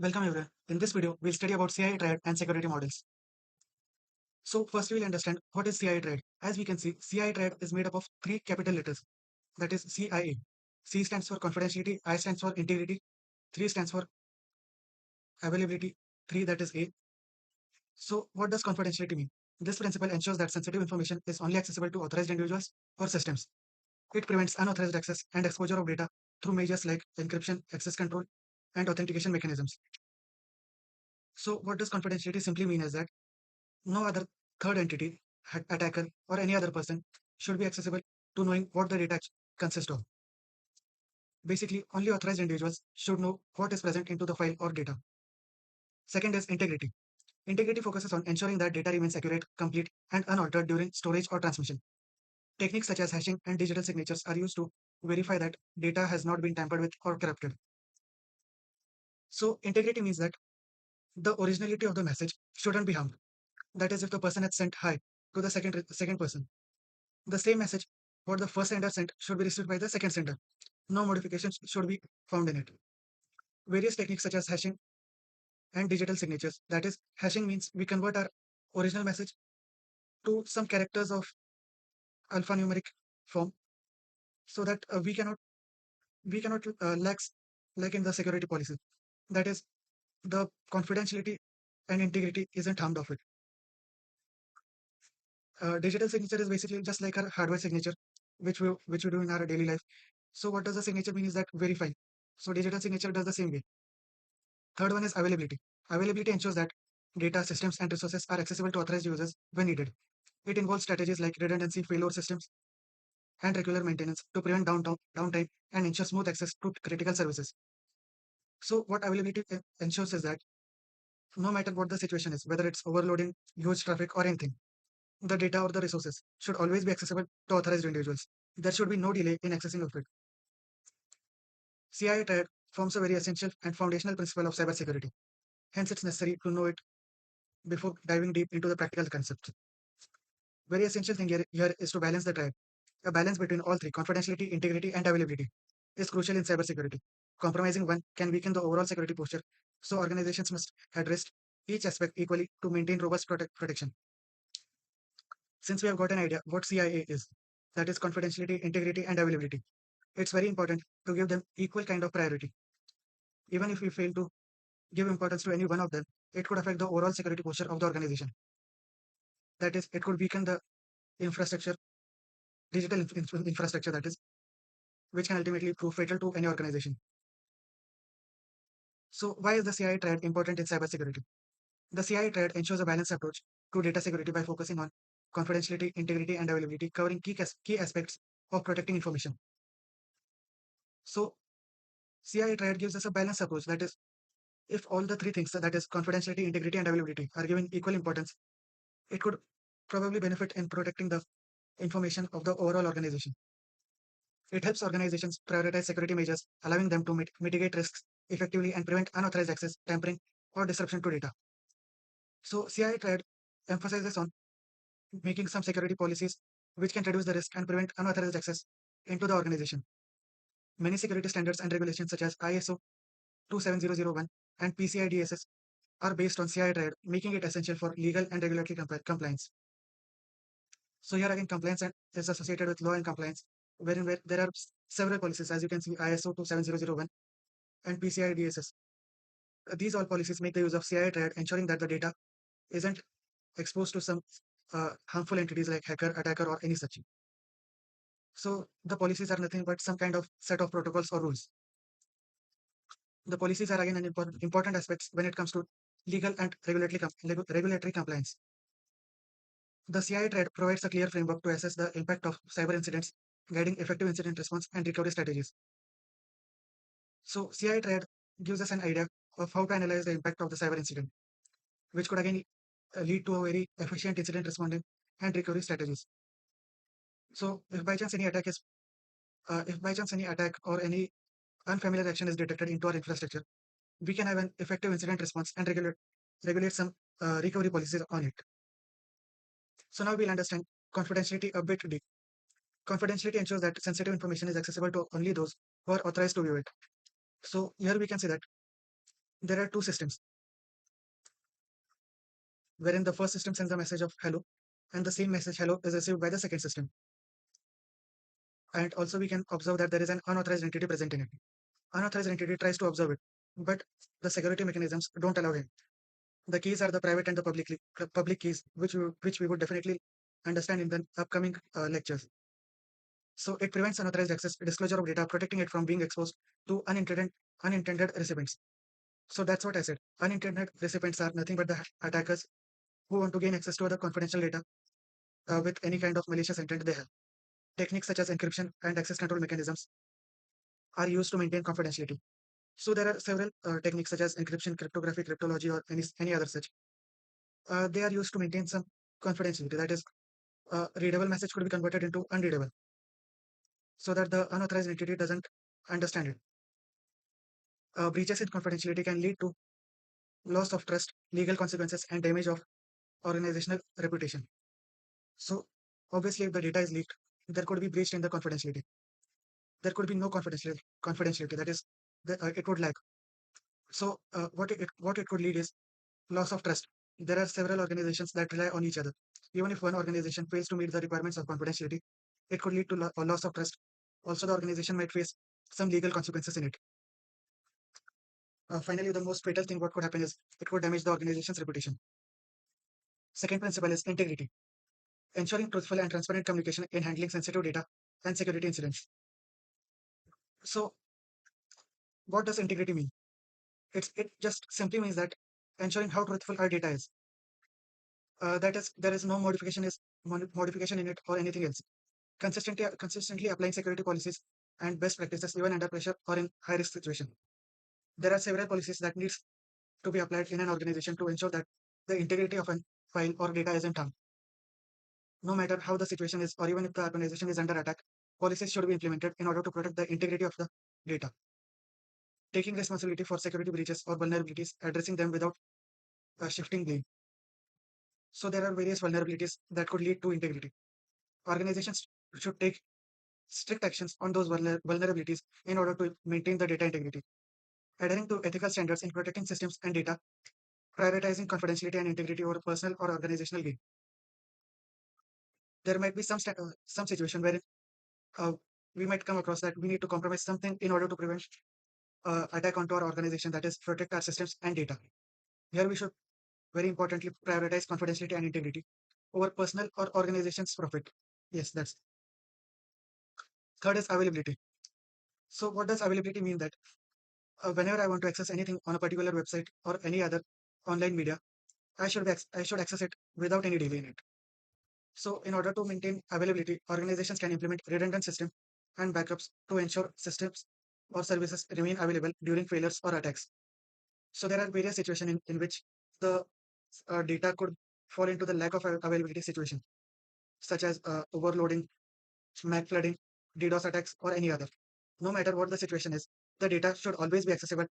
Welcome everyone. In this video, we'll study about CIA Triad and security models. So first we'll understand what is CIA Triad. As we can see, CIA Triad is made up of three capital letters. That is CIA. C stands for confidentiality, I stands for integrity, 3 stands for availability, 3 that is A. So what does confidentiality mean? This principle ensures that sensitive information is only accessible to authorized individuals or systems. It prevents unauthorized access and exposure of data through measures like encryption, access control, and authentication mechanisms. So what does confidentiality simply mean is that no other third entity, attacker, or any other person should be accessible to knowing what the data consists of. Basically, only authorized individuals should know what is present into the file or data. Second is integrity. Integrity focuses on ensuring that data remains accurate, complete, and unaltered during storage or transmission. Techniques such as hashing and digital signatures are used to verify that data has not been tampered with or corrupted. So, integrity means that the originality of the message shouldn't be harmed. That is, if the person had sent hi to the second person, the same message what the first sender sent should be received by the second sender. No modifications should be found in it. Various techniques such as hashing and digital signatures. That is, hashing means we convert our original message to some characters of alphanumeric form so that we cannot lax like in the security policy. That is, the confidentiality and integrity isn't harmed of it. Digital signature is basically just like our hardware signature, which we do in our daily life. So what does the signature mean is that verify. So digital signature does the same way. Third one is availability. Availability ensures that data, systems, and resources are accessible to authorized users when needed. It involves strategies like redundancy, failover systems, and regular maintenance to prevent downtime and ensure smooth access to critical services. So, what availability ensures is that no matter what the situation is, whether it's overloading, huge traffic, or anything, the data or the resources should always be accessible to authorized individuals. There should be no delay in accessing of it. CIA Triad forms a very essential and foundational principle of cybersecurity. Hence, it's necessary to know it before diving deep into the practical concepts. Very essential thing here is to balance the triad. A balance between all three, confidentiality, integrity, and availability, is crucial in cybersecurity. Compromising one can weaken the overall security posture, so organizations must address each aspect equally to maintain robust protection. Since we have got an idea what CIA is, that is confidentiality, integrity, and availability, it's very important to give them equal kind of priority. Even if we fail to give importance to any one of them, it could affect the overall security posture of the organization. That is, it could weaken the infrastructure, digital infrastructure, that is, which can ultimately prove fatal to any organization. So, why is the CIA triad important in cybersecurity? The CIA triad ensures a balanced approach to data security by focusing on confidentiality, integrity, and availability, covering key aspects of protecting information. So, CIA triad gives us a balanced approach. That is, if all the three things, that is confidentiality, integrity, and availability, are given equal importance, it could probably benefit in protecting the information of the overall organization. It helps organizations prioritize security measures, allowing them to mitigate risks effectively and prevent unauthorized access, tampering, or disruption to data. So, CIA Triad emphasizes on making some security policies which can reduce the risk and prevent unauthorized access into the organization. Many security standards and regulations such as ISO 27001 and PCI DSS are based on CIA Triad, making it essential for legal and regulatory compliance. So here again, compliance is associated with law and compliance, where there are several policies, as you can see, ISO 27001 and PCI DSS. These all policies make the use of CIA Triad, ensuring that the data isn't exposed to some harmful entities like hacker, attacker, or any such. So the policies are nothing but some kind of set of protocols or rules. The policies are again an important aspects when it comes to legal and regulatory compliance. The CIA Triad provides a clear framework to assess the impact of cyber incidents, guiding effective incident response and recovery strategies. So CI Triad gives us an idea of how to analyze the impact of the cyber incident, which could again lead to a very efficient incident responding and recovery strategies. So if by chance any attack or any unfamiliar action is detected into our infrastructure, we can have an effective incident response and regulate some recovery policies on it. So now we'll understand confidentiality a bit deep. Confidentiality ensures that sensitive information is accessible to only those who are authorized to view it. So here we can say that There are two systems, wherein the first system sends a message of hello, and the same message hello is received by the second system. And also we can observe that there is an unauthorized entity present in it. Unauthorized entity tries to observe it, but the security mechanisms don't allow him. The keys are the private and the public keys, which we would definitely understand in the upcoming lectures. So it prevents unauthorized access, disclosure of data, protecting it from being exposed to unintended recipients. So that's what I said. Unintended recipients are nothing but the attackers who want to gain access to other confidential data with any kind of malicious intent they have. Techniques such as encryption and access control mechanisms are used to maintain confidentiality. So there are several techniques such as encryption, cryptography, cryptology, or any other such. They are used to maintain some confidentiality. That is, readable message could be converted into unreadable, so that the unauthorized entity doesn't understand it. Breaches in confidentiality can lead to loss of trust, legal consequences, and damage of organizational reputation. So, obviously, if the data is leaked, there could be breach in the confidentiality. There could be no confidentiality. That is, it would lag. So, what it could lead is loss of trust. There are several organizations that rely on each other. Even if one organization fails to meet the requirements of confidentiality, it could lead to a loss of trust. Also, the organization might face some legal consequences in it. Finally, the most fatal thing what could happen is it could damage the organization's reputation. Second principle is integrity, ensuring truthful and transparent communication in handling sensitive data and security incidents. So, what does integrity mean? It just simply means that ensuring how truthful our data is. That is, there is no modification in it or anything else. Consistently applying security policies and best practices even under pressure or in high risk situation. There are several policies that needs to be applied in an organization to ensure that the integrity of a file or data isn't harmed. No matter how the situation is, or even if the organization is under attack, policies should be implemented in order to protect the integrity of the data. Taking responsibility for security breaches or vulnerabilities, addressing them without shifting blame. So there are various vulnerabilities that could lead to integrity. Organizations should take strict actions on those vulnerabilities in order to maintain the data integrity. Adhering to ethical standards in protecting systems and data, prioritizing confidentiality and integrity over personal or organizational gain. There might be some situation where uh, we might come across that we need to compromise something in order to prevent attack onto our organization, that is protect our systems and data. Here we should very importantly prioritize confidentiality and integrity over personal or organization's profit. Yes, that's third is availability. So what does availability mean? That whenever I want to access anything on a particular website or any other online media, I should access it without any delay in it. So in order to maintain availability, organizations can implement redundant system and backups to ensure systems or services remain available during failures or attacks. So there are various situations in which the data could fall into the lack of availability situation, such as overloading, MAC flooding, DDoS attacks, or any other. No matter what the situation is, the data should always be accessible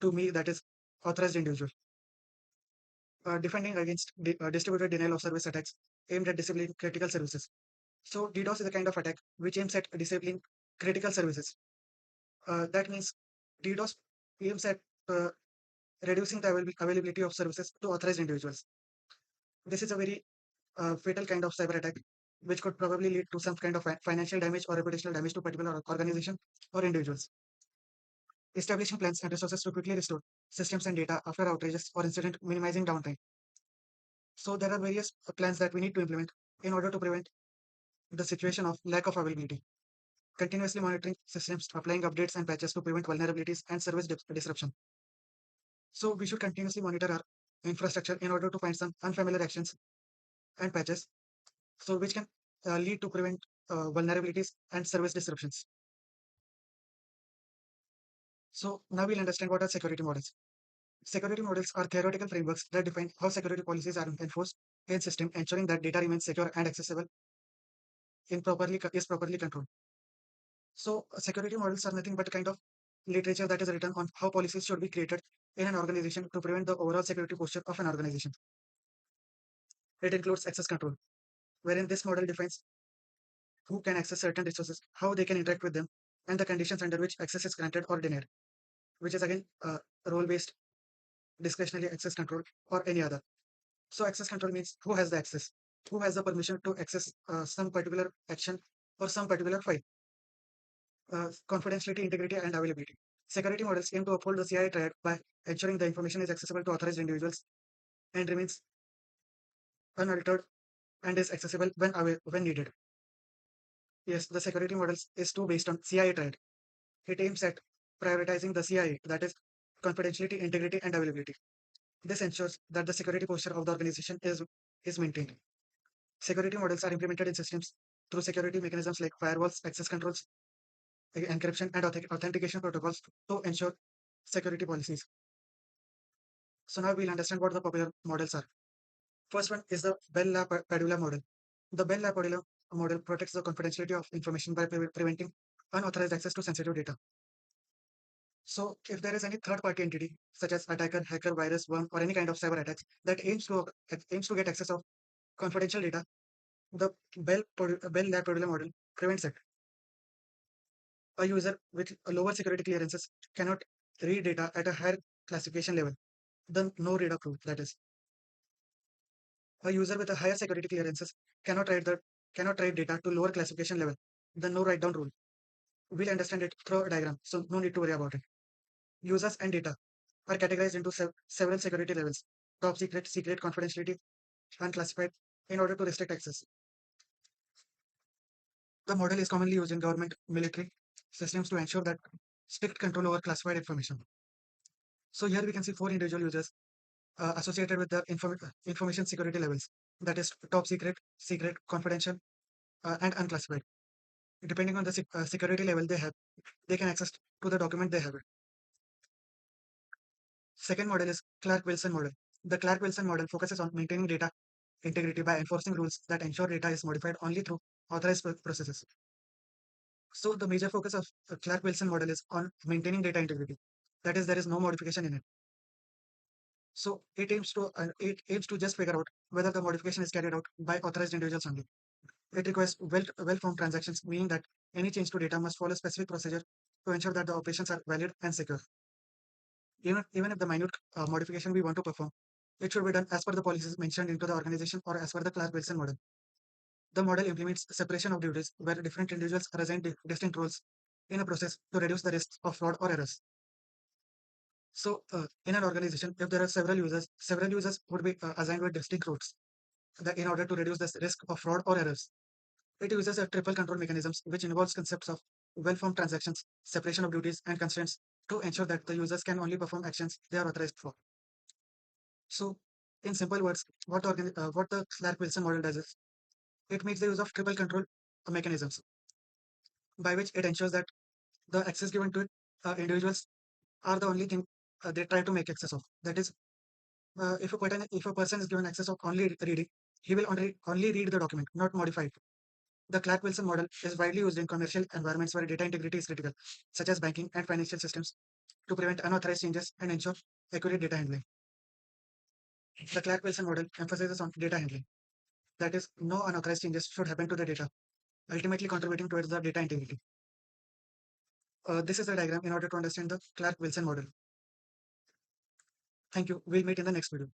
to me, that is authorized individual. Defending against distributed denial of service attacks aimed at disabling critical services. So DDoS is a kind of attack which aims at disabling critical services. That means DDoS aims at uh, reducing the availability of services to authorized individuals. This is a very fatal kind of cyber attack, which could probably lead to some kind of financial damage or reputational damage to particular organization or individuals. Establishing plans and resources to quickly restore systems and data after outages or incident, minimizing downtime. So there are various plans that we need to implement in order to prevent the situation of lack of availability. Continuously monitoring systems, applying updates and patches to prevent vulnerabilities and service disruption. So we should continuously monitor our infrastructure in order to find some unfamiliar actions and patches, so which can lead to prevent vulnerabilities and service disruptions. So now we'll understand what are security models. Security models are theoretical frameworks that define how security policies are enforced in system, ensuring that data remains secure and accessible is properly controlled. So security models are nothing but a kind of literature that is written on how policies should be created in an organization to prevent the overall security posture of an organization. It includes access control, wherein this model defines who can access certain resources, how they can interact with them, and the conditions under which access is granted or denied, which is again role based. discretionary access control, or any other. So access control means who has the access, who has the permission to access some particular action or some particular file. Confidentiality, integrity, and availability. Security models aim to uphold the CIA triad by ensuring the information is accessible to authorized individuals and remains unaltered and is accessible when needed. Yes, the security models is too based on CIA triad. It aims at prioritizing the CIA, that is, confidentiality, integrity, and availability. This ensures that the security posture of the organization is maintained. Security models are implemented in systems through security mechanisms like firewalls, access controls, encryption, and authentication protocols to ensure security policies. So now we'll understand what the popular models are. First one is the Bell-LaPadula model. The Bell-LaPadula model protects the confidentiality of information by preventing unauthorized access to sensitive data. So if there is any third-party entity, such as attacker, hacker, virus, worm, or any kind of cyber attacks that aims to get access of confidential data, the Bell-LaPadula model prevents it. A user with a lower security clearances cannot read data at a higher classification level than no read approved. That is, a user with a higher security clearances cannot write data to lower classification level than no write down rule. We'll understand it through a diagram, so no need to worry about it. Users and data are categorized into several security levels: top secret, secret, confidentiality, unclassified, in order to restrict access. The model is commonly used in government, military systems to ensure that strict control over classified information. So here we can see four individual users associated with the information security levels, that is top secret, secret, confidential, and unclassified. Depending on the security level they have, they can access to the document they have. Second model is Clark-Wilson model. The Clark-Wilson model focuses on maintaining data integrity by enforcing rules that ensure data is modified only through authorized processes. So the major focus of the Clark-Wilson model is on maintaining data integrity. That is, there is no modification in it. So it aims to just figure out whether the modification is carried out by authorized individuals only. It requires well-formed transactions, meaning that any change to data must follow specific procedure to ensure that the operations are valid and secure. Even if the minute modification we want to perform, it should be done as per the policies mentioned into the organization or as per the Clark-Wilson model. The model implements separation of duties where different individuals are assigned distinct roles in a process to reduce the risk of fraud or errors. So, in an organization, if there are several users would be assigned with distinct roles in order to reduce the risk of fraud or errors. It uses a triple control mechanisms, which involves concepts of well-formed transactions, separation of duties, and constraints to ensure that the users can only perform actions they are authorized for. So, in simple words, what the Clark-Wilson model does is it makes the use of triple control mechanisms by which it ensures that the access given to it, individuals are the only thing they try to make access of. That is, if a person is given access of only reading, he will only read the document, not modify it. The Clark-Wilson model is widely used in commercial environments where data integrity is critical, such as banking and financial systems, to prevent unauthorized changes and ensure accurate data handling. The Clark-Wilson model emphasizes on data handling. That is, no unauthorized changes should happen to the data, ultimately contributing towards the data integrity. This is the diagram in order to understand the Clark-Wilson model. Thank you. We'll meet in the next video.